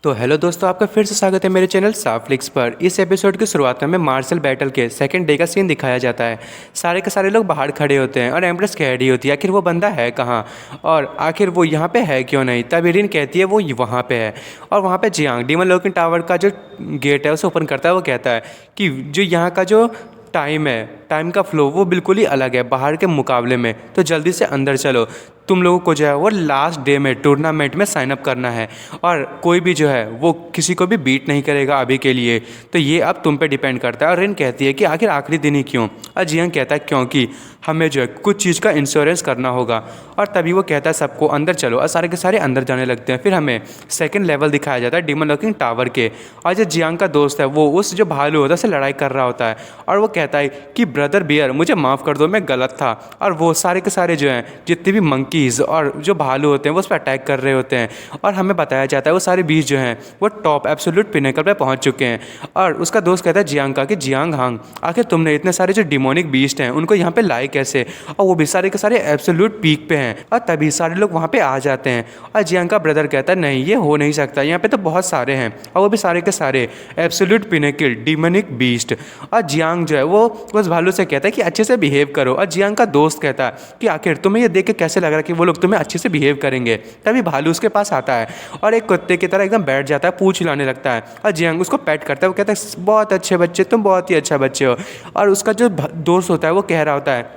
तो हेलो दोस्तों, आपका फिर से स्वागत है मेरे चैनल साफ्लिक्स पर। इस एपिसोड की शुरुआत में मार्शल बैटल के सेकंड डे का सीन दिखाया जाता है। सारे के सारे लोग बाहर खड़े होते हैं और एम्प्रेस कह रही होती है आखिर वो बंदा है कहाँ और आखिर वो यहाँ पे है क्यों नहीं। तब इरिन कहती है वो वहाँ पे है और वहाँ पे जियांग डीमन लॉकिंग टावर का जो गेट है उसे ओपन करता है। वो कहता है कि जो यहाँ का जो टाइम का फ्लो वो बिल्कुल ही अलग है बाहर के मुकाबले में, तो जल्दी से अंदर चलो। तुम लोगों को जो है वो लास्ट डे में टूर्नामेंट में साइन अप करना है और कोई भी जो है वो किसी को भी बीट नहीं करेगा अभी के लिए, तो ये अब तुम पे डिपेंड करता है। और रिन कहती है कि आखिर आखिरी दिन ही क्यों। और जियांग कहता है क्योंकि हमें जो है कुछ चीज़ का इंश्योरेंस करना होगा। और तभी वो कहता है सबको अंदर चलो और सारे के सारे अंदर जाने लगते हैं। फिर हमें सेकंड लेवल दिखाया जाता है डीमन लॉकिंग टावर के, और जो जियांग का दोस्त है वो उस जो भालू होता है उससे लड़ाई कर रहा होता है और वो कहता है कि ब्रदर बियर मुझे माफ़ कर दो, मैं गलत था। और वो सारे के सारे जो हैं जितने भी मंकीज़ और जो भालू होते हैं वो उस पर अटैक कर रहे होते हैं। और हमें बताया जाता है वो सारे बीस्ट जो हैं वो टॉप एब्सोल्यूट पिनेकल पे पहुंच चुके हैं। और उसका दोस्त कहता है जियांग का कि जियांग हांग, आखिर तुमने इतने सारे जो डिमोनिक बीस्ट हैं उनको यहाँ पे लाए कैसे, और वो भी सारे के सारे एब्सोल्यूट पीक पे हैं। और तभी सारे लोग वहाँ पे आ जाते हैं। और जियांग का ब्रदर कहता है नहीं ये हो नहीं सकता, यहाँ पे तो बहुत सारे हैं और वो भी सारे के सारे एब्सोल्यूट पिनेकल डिमोनिक बीस्ट। और जियांग जो है वो उस भालू से कहता है कि अच्छे से बिहेव करो। और जियांग का दोस्त कहता है कि आखिर तुम्हें ये देख के कैसे लग रहा है कि वो लोग तुम्हें अच्छे से बिहेव करेंगे। तभी भालू उसके पास आता है और एक कुत्ते की तरह एकदम बैठ जाता है, पूंछ हिलाने लगता है और जियांग उसको पैट करता है। वो कहता है बहुत अच्छे बच्चे, तुम बहुत ही अच्छा बच्चे हो। और उसका जो दोस्त होता है वो कह रहा होता है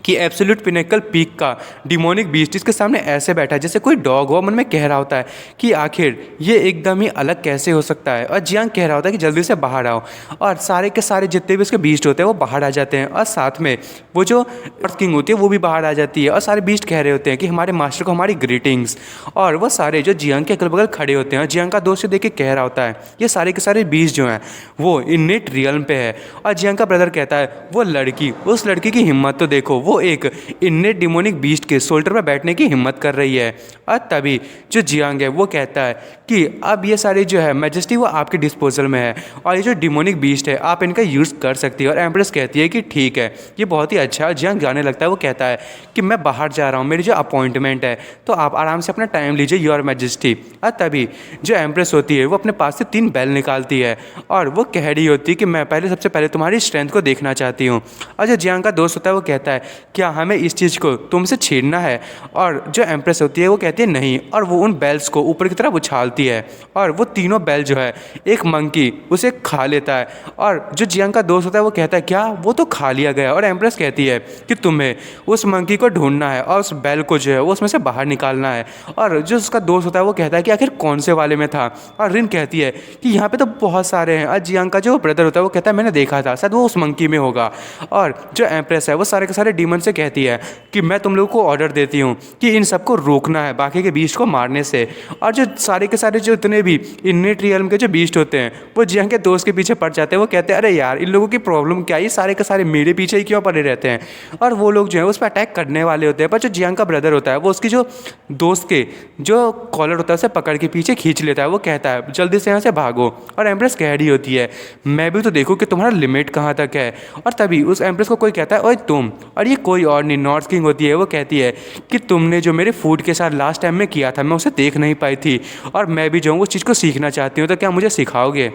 कि एब्सोल्यूट पिनेकल पीक का डिमोनिक बीस्ट इसके सामने ऐसे बैठा है जैसे कोई डॉग हो। मन में कह रहा होता है कि आखिर ये एकदम ही अलग कैसे हो सकता है। और जियांग कह रहा होता है कि जल्दी से बाहर आओ। और सारे के सारे जितने भी उसके बीस्ट होते हैं वो बाहर आ जाते हैं और साथ में वो जो अर्थ किंग होती है वो भी बाहर आ जाती है। और सारे बीस्ट कह रहे होते हैं कि हमारे मास्टर को हमारी ग्रीटिंग्स। और वो सारे जो जियांग के अगल बगल खड़े होते हैं, जियांग का दोस्त से देख के कह रहा होता है ये सारे के सारे बीस्ट जो हैं वो इनेट रियल्म पे है। और जियांग का ब्रदर कहता है वो लड़की, उस लड़की की हिम्मत तो देखो, वो एक इन्नेट डिमोनिक बीस्ट के शोल्डर पर बैठने की हिम्मत कर रही है। और तभी जो जियांग है वो कहता है कि अब ये सारे जो है मैजेस्टी वो आपके डिस्पोजल में है और ये जो डिमोनिक बीस्ट है आप इनका यूज़ कर सकती है। और एम्प्रेस कहती है कि ठीक है, ये बहुत ही अच्छा है। जियांग जाने लगता है। वो कहता है कि मैं बाहर जा रहा हूँ, मेरी जो अपॉइंटमेंट है, तो आप आराम से अपना टाइम लीजिए योर मैजेस्टी। और तभी जो एम्प्रेस होती है वो अपने पास से 3 बैल निकालती है और वो कह रही होती है कि मैं सबसे पहले तुम्हारी स्ट्रेंथ को देखना चाहती हूँ। और जो जियांग का दोस्त होता है वो कहता है क्या हमें इस चीज़ को तुमसे छीनना है। और जो एम्प्रेस होती है वो कहती है नहीं, और वो उन बैल्स को ऊपर की तरफ उछालती है और वो तीनों बैल जो है एक मंकी उसे खा लेता है। और जो जियांग का दोस्त होता है वो कहता है क्या वो तो खा लिया गया। और एम्प्रेस कहती है कि तुम्हें उस मंकी को ढूंढना है और उस बैल को जो है वो उसमें से बाहर निकालना है। और जो उसका दोस्त होता है वो कहता है कि आखिर कौन से वाले में था। और रिन कहती है कि यहाँ पे तो बहुत सारे हैं। और जियांग का जो ब्रदर होता है वो कहता है मैंने देखा था, शायद वो उस मंकी में होगा। और जो एम्प्रेस है वो सारे के सारे डीमन से कहती है कि मैं तुम लोगों को ऑर्डर देती हूँ कि इन सबको रोकना है बाकी के बीस्ट को मारने से। और जो सारे के सारे जो इतने भी इन्नेट रियल्म के जो बीस्ट होते हैं वो जियांग के दोस्त के पीछे पड़ जाते हैं। वो कहते हैं अरे यार इन लोगों की प्रॉब्लम क्या है, ये सारे के सारे मेरे पीछे ही क्यों पड़े रहते हैं। और वो लोग जो है उस पर अटैक करने वाले होते हैं, पर जो जियांग का ब्रदर होता है वो उसकी जो दोस्त के जो कॉलर होता है उसे पकड़ के पीछे खींच लेता है। वो कहता है जल्दी से यहाँ से भागो। और एम्प्रेस कह रही होती है मैं भी तो देखूँ कि तुम्हारा लिमिट कहाँ तक है। और तभी उस एम्प्रेस को कोई कहता है ओए तुम, और ये कोई और नहीं नॉर्थ किंग होती है। वो कहती है कि तुमने जो मेरे फूड के साथ लास्ट टाइम में किया था मैं उसे देख नहीं पाई थी और मैं भी जो हूँ उस चीज़ को सीखना चाहती हूँ, तो क्या मुझे सिखाओगे।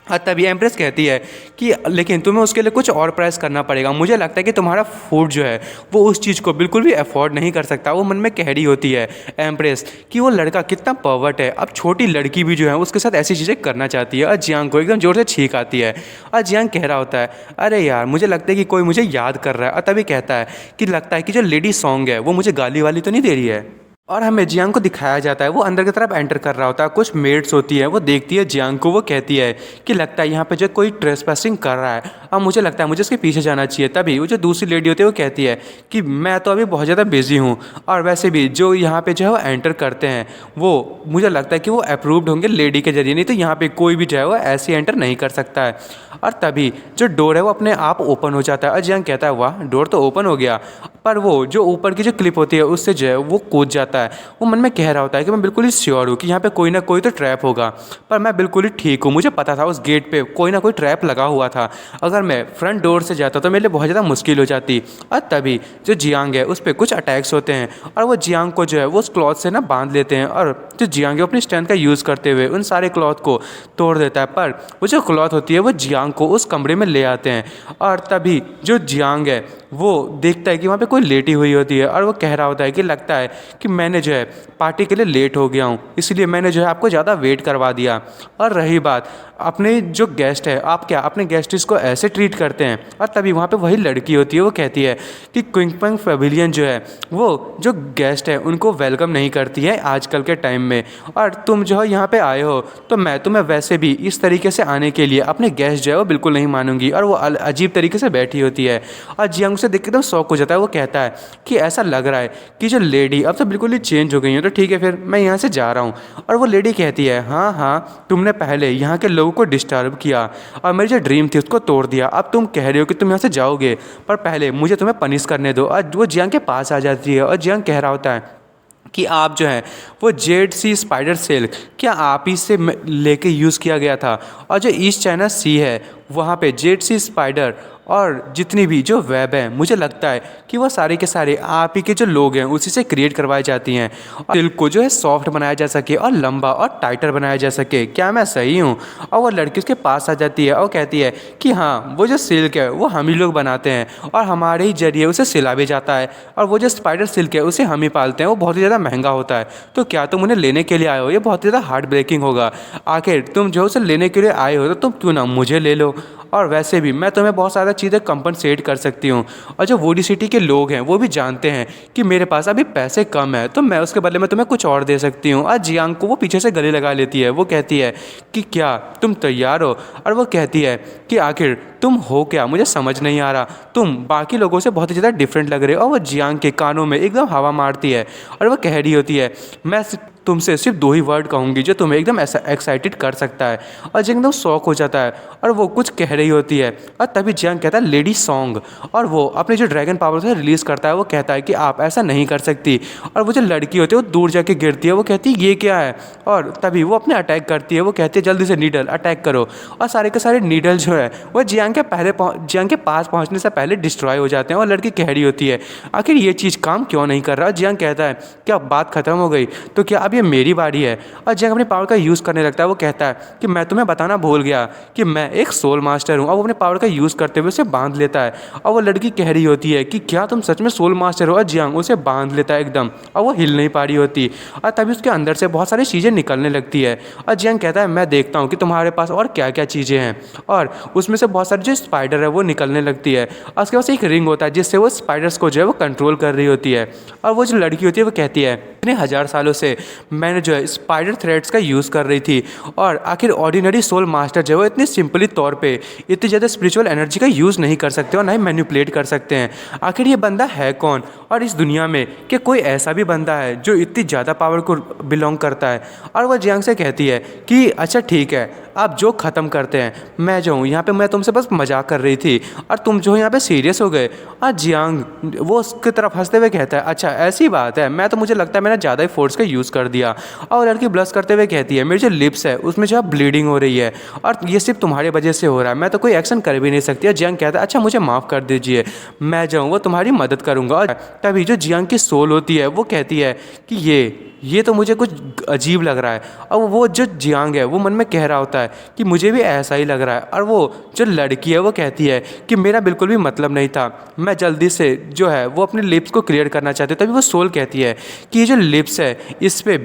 और तभी एम्प्रेस कहती है कि लेकिन तुम्हें उसके लिए कुछ और प्राइस करना पड़ेगा, मुझे लगता है कि तुम्हारा फूड जो है वो उस चीज़ को बिल्कुल भी अफोर्ड नहीं कर सकता। वो मन में कह रही होती है एम्प्रेस कि वो लड़का कितना पर्वर्ट है, अब छोटी लड़की भी जो है उसके साथ ऐसी चीज़ें करना चाहती है। और जियांग को एकदम जोर से छींक आती है। और जियांग कह रहा होता है अरे यार मुझे लगता है कि कोई मुझे याद कर रहा है। और तभी कहता है कि लगता है कि जो लेडी सॉन्ग है वो मुझे गाली वाली तो नहीं दे रही है। और हमें जियांग को दिखाया जाता है वो अंदर की तरफ एंटर कर रहा होता है। कुछ मेड्स होती है, वो देखती है जियांग को, वो कहती है कि लगता है यहाँ पे जो कोई ट्रेसपासिंग कर रहा है और मुझे लगता है मुझे उसके पीछे जाना चाहिए। तभी वो जो दूसरी लेडी होती है वो कहती है कि मैं तो अभी बहुत ज़्यादा बिजी हूँ और वैसे भी जो यहाँ पे जो है वो एंटर करते हैं वो मुझे लगता है कि वो अप्रूव्ड होंगे लेडी के जरिए, नहीं तो यहाँ पर कोई भी जो है वो ऐसे एंटर नहीं कर सकता है। और तभी जो डोर है वो अपने आप ओपन हो जाता है और जियांग कहता है वाह डोर तो ओपन हो गया, पर वो जो ऊपर की जो क्लिप होती है उससे जो है वो कूद जाता होता है वो मन में कह रहा होता है कि मैं बिल्कुल ही श्योर हूँ कि यहाँ पे कोई ना कोई तो ट्रैप होगा, पर मैं बिल्कुल ही ठीक हूँ। मुझे पता था उस गेट पे कोई ना कोई ट्रैप लगा हुआ था। अगर मैं फ्रंट डोर से जाता तो मेरे लिए बहुत ज़्यादा मुश्किल हो जाती। और तभी जो जियांग है उस पर कुछ अटैक्स होते हैं और वो जियांग को जो है वो उस क्लॉथ से ना बांध लेते हैं, और जो जियांग है अपनी स्ट्रेंथ का यूज़ करते हुए उन सारे क्लॉथ को तोड़ देता है। पर वो जो क्लॉथ होती है वो जियांग को उस कमरे में ले आते हैं, और तभी जो जियांग है वो देखता है कि वहाँ पे कोई लेटी हुई होती है, और वो कह रहा होता है कि लगता है कि मैंने जो है पार्टी के लिए लेट हो गया हूँ, इसलिए मैंने जो है आपको ज़्यादा वेट करवा दिया। और रही बात अपने जो गेस्ट है, आप क्या अपने गेस्ट्स को ऐसे ट्रीट करते हैं? और तभी वहाँ पे वही लड़की होती है, वो कहती है कि क्विंगपंग पेविलियन जो है वो जो गेस्ट है उनको वेलकम नहीं करती है आजकल के टाइम में, और तुम जो है यहाँ पे आए हो तो मैं तुम्हें वैसे भी इस तरीके से आने के लिए अपने गेस्ट जो है वो बिल्कुल नहीं मानूंगी। और वो अजीब तरीके से बैठी होती है, और जियांग से देख के एकदम शॉक हो जाता है। वो कहता है कि ऐसा लग रहा है कि जो लेडी अब तो बिल्कुल ही चेंज हो गई है, तो ठीक है फिर मैं यहाँ से जा रहा हूँ। और वो लेडी कहती है हाँ हाँ, तुमने पहले यहाँ के लोगों को डिस्टर्ब किया और मेरी जो ड्रीम थी उसको तोड़ दिया, अब तुम कह रहे हो कि तुम यहाँ से जाओगे, पर पहले मुझे तुम्हें पनिश करने दो। और वो जियांग के पास आ जाती है, और जियांग कह रहा होता है कि आप जो है वो जेड सी स्पाइडर सिल्क क्या आप ही से लेके यूज़ किया गया था, और जो ईस्ट चाइना सी है वहाँ पे जेड सी स्पाइडर और जितनी भी जो वेब हैं मुझे लगता है कि वो सारे के सारे आप ही के जो लोग हैं उसी से क्रिएट करवाई जाती हैं, और सिल्क को जो है सॉफ्ट बनाया जा सके और लंबा और टाइटर बनाया जा सके। क्या मैं सही हूँ? और वो लड़की उसके पास आ जाती है और कहती है कि हाँ, वो जो सिल्क है वो हम ही लोग बनाते हैं और हमारे ही जरिए उसे सिला भी जाता है, और वो जो स्पाइडर सिल्क है उसे हम ही पालते हैं, वो बहुत ही ज़्यादा महंगा होता है। तो क्या तुम उन्हें लेने के लिए आए हो? ये बहुत ही ज़्यादा हार्ट ब्रेकिंग होगा। आखिर तुम जो उसे लेने के लिए आए हो तो तुम क्यों ना मुझे ले लो, और वैसे भी मैं तुम्हें बहुत सारा चीज़ें कंपनसेट कर सकती हूँ। और जो वुडी सिटी के लोग हैं वो भी जानते हैं कि मेरे पास अभी पैसे कम है, तो मैं उसके बदले में तुम्हें कुछ और दे सकती हूँ। और जियांग को वो पीछे से गले लगा लेती है। वो कहती है कि क्या तुम तैयार हो? और वो कहती है कि आखिर तुम हो क्या, मुझे समझ नहीं आ रहा, तुम बाकी लोगों से बहुत ही ज़्यादा डिफरेंट लग रहे हो। और वो जियांग के कानों में एकदम हवा मारती है, और वो कह रही होती है मैं तुमसे सिर्फ 2 ही वर्ड कहूँगी जो तुम्हें एकदम ऐसा एक्साइटेड कर सकता है। और जियांग एकदम शॉक हो जाता है, और वो कुछ कह रही होती है, और तभी जियांग कहता है लेडी सॉन्ग, और वो अपने जो ड्रैगन पावर से रिलीज़ करता है। वो कहता है कि आप ऐसा नहीं कर सकती, और वो जो लड़की होती है वो दूर जाके गिरती है। वो कहती है ये क्या है, और तभी वो अपने अटैक करती है। वो कहती है जल्दी से नीडल अटैक करो, और सारे के सारे नीडल जो है वो जियांग के पास पहुँचने से पहले डिस्ट्रॉय हो जाते हैं। और लड़की कह रही होती है आखिर ये चीज़ काम क्यों नहीं कर रहा। जियांग कहता है क्या बात खत्म हो गई, तो क्या अब ये मेरी बारी है? और जियांग अपनी पावर का यूज़ करने लगता है। वो कहता है कि मैं तुम्हें बताना भूल गया कि मैं एक सोल मास्टर हूँ। और वो अपने पावर का यूज़ करते हुए उसे बांध लेता है, और वो लड़की कह रही होती है कि क्या तुम सच में सोल मास्टर हो? और जियांग उसे बांध लेता है एकदम, और वो हिल नहीं पा रही होती, और तभी उसके अंदर से बहुत सारी चीज़ें निकलने लगती है। और जियांग कहता है मैं देखता हूँ कि तुम्हारे पास और क्या क्या चीज़ें हैं, और उसमें से बहुत सारी जो स्पाइडर है वो निकलने लगती है। और उसके पास एक रिंग होता है जिससे वो स्पाइडर्स को जो है वो कंट्रोल कर रही होती है। और वो जो लड़की होती है वो कहती है इतने 1000 सालों से मैंने जो है स्पाइडर थ्रेड्स का यूज़ कर रही थी, और आखिर ऑर्डिनरी सोल मास्टर जो है वो इतनी सिंपली तौर पे इतनी ज़्यादा स्पिरिचुअल एनर्जी का यूज़ नहीं कर सकते और ना ही मैनिपुलेट कर सकते हैं। आखिर ये बंदा है कौन, और इस दुनिया में क्या कोई ऐसा भी बंदा है जो इतनी ज़्यादा पावर को बिलोंग करता है? और वह जियांग से कहती है कि अच्छा ठीक है, आप जो ख़त्म करते हैं, मैं जो हूँ यहाँ पे मैं तुमसे बस मजाक कर रही थी और तुम जो यहाँ पे सीरियस हो गए। और जियांग वो उसकी तरफ हंसते हुए कहता है अच्छा ऐसी बात है, मैं तो मुझे लगता है मैंने ज़्यादा ही फोर्स का यूज़ कर दिया। और लड़की ब्लश करते हुए कहती है मेरी जो लिप्स है उसमें जो है ब्लीडिंग हो रही है, और ये सिर्फ तुम्हारी वजह से हो रहा है, मैं तो कोई एक्शन कर भी नहीं सकती। और जियांग कहता है अच्छा मुझे माफ़ कर दीजिए, मैं जो हूँ वो तुम्हारी मदद करूँगा। और तभी जो जियांग की सोल होती है वो कहती है कि ये तो मुझे कुछ अजीब लग रहा है। और वो जो जियांग है वो मन में कह रहा होता है कि मुझे भी ऐसा ही लग रहा है। और वो जो लड़की है वो कहती है कि मेरा बिल्कुल भी मतलब नहीं था, मैं जल्दी से जो है वो अपने लिप्स को क्लियर करना चाहती है। तभी वो सोल कहती है कि ये जो लिप्स है इस पर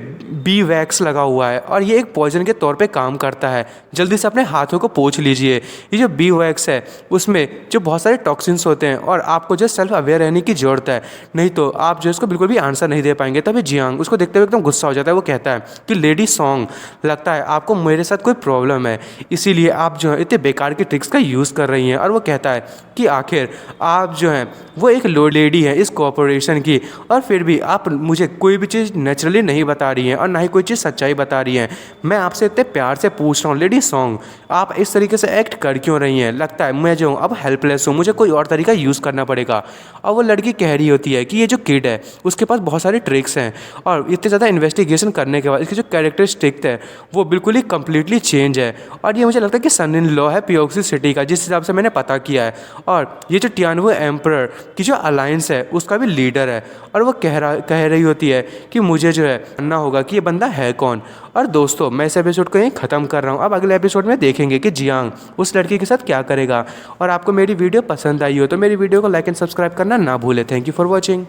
बी वैक्स लगा हुआ है और ये एक पॉइजन के तौर पे काम करता है, जल्दी से अपने हाथों को पोंछ लीजिए। ये जो बी वैक्स है उसमें जो बहुत सारे टॉक्सिन्स होते हैं और आपको जो सेल्फ अवेयर रहने की ज़रूरत है, नहीं तो आप जो इसको बिल्कुल भी आंसर नहीं दे पाएंगे। तभी जियांग उसको देखते हुए एकदम गुस्सा हो जाता है। वो कहता है कि लेडी सॉन्ग, लगता है आपको मेरे साथ कोई प्रॉब्लम प्रॉब्लम है, इसीलिए आप जो है इतने बेकार के ट्रिक्स का यूज़ कर रही हैं। और वो कहता है कि आखिर आप जो हैं वो एक लो लेडी हैं इस कॉरपोरेशन की, और फिर भी आप मुझे कोई भी चीज़ नेचुरली नहीं बता रही हैं और ना ही कोई चीज़ सच्चाई बता रही हैं। मैं आपसे इतने प्यार से पूछ रहा हूँ लेडी सॉन्ग, आप इस तरीके से एक्ट कर क्यों रही हैं? लगता है मैं जो हूँ अब हेल्पलेस हूँ, मुझे कोई और तरीका यूज़ करना पड़ेगा। और वो लड़की कह रही होती है कि ये जो किड है उसके पास बहुत सारे ट्रिक्स हैं, और इतने ज़्यादा इन्वेस्टिगेशन करने के बाद इसकी जो कैरेक्टरिस्टिक है वो बिल्कुल ही कम्प्लीटली चेंज है। और ये मुझे लगता है कि सन इन लॉ है पियोक्सी सिटी का, जिस हिसाब से मैंने पता किया है। और ये जो टियानवो एम्परर की जो अलायंस है उसका भी लीडर है। और वो कह रही होती है कि मुझे जो है जानना होगा कि ये बंदा है कौन। और दोस्तों मैं इस एपिसोड को यहीं ख़त्म कर रहा हूँ। अब अगले एपिसोड में देखेंगे कि जियांग उस लड़की के साथ क्या करेगा। और आपको मेरी वीडियो पसंद आई हो तो मेरी वीडियो को लाइक एंड सब्सक्राइब करना ना भूलें। Thank you for watching.